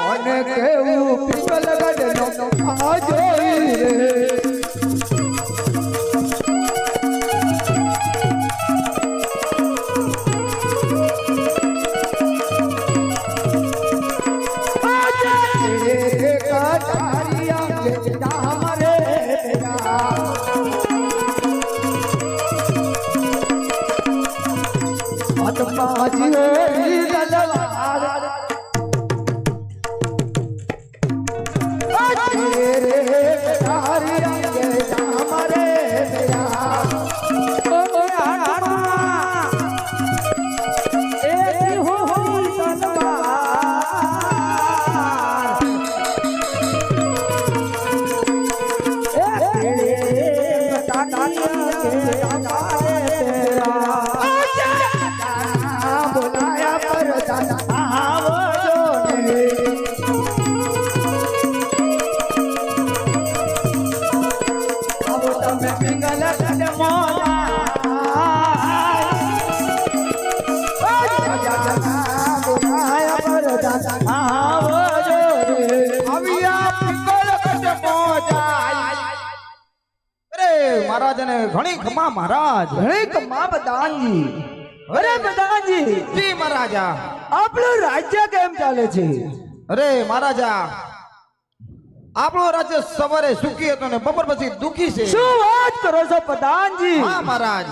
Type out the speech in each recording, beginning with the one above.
અને કેવું પિંગલ ગઢનો આ જોઈ રે महाराज ने घणी खमा महाराज घणी खमा बदानजी अरे बदानजी जी महाराजा आपलो राज्य केम चाले छे अरे महाराजा आपलो राज्य सवारे सुखी हतो ने बपर પછી દુખી છે શું વાત કરો છો પ્રધાનજી હા મહારાજ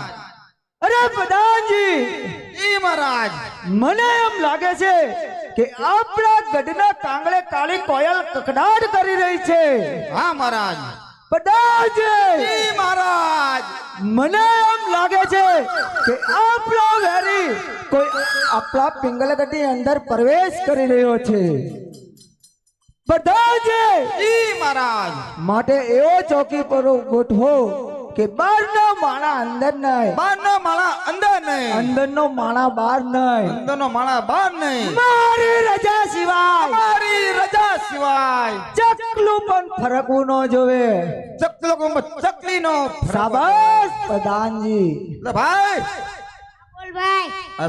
અરે પ્રધાનજી જી મહારાજ મને એમ લાગે છે કે આપણા ગઢના કાંગળે કાળી કોયલ કકડાટ કરી રહી છે હા મહારાજ પ્રધાનજી જી મહારાજ મને એમ લાગે છે કે આપણા વેરી કોઈ આપણા પિંગલગઢની અંદર પ્રવેશ કરી રહ્યો છે પ્રધાનજી જી મહારાજ માટે એવો ચોકી પર ગોઠવો કે બહારનો માણા અંદર નહીં બહારનો માણા અંદર નહીં અંદરનો માણા બહાર નહીં અંદરનો માણા બહાર નહીં મારી રજા સિવાય મારી રજા સિવાય ચકલું પણ ફરકવું ન જોવે ચકલીનો શાબાશ પ્રધાનજી ભાઈ બોલ ભાઈ આ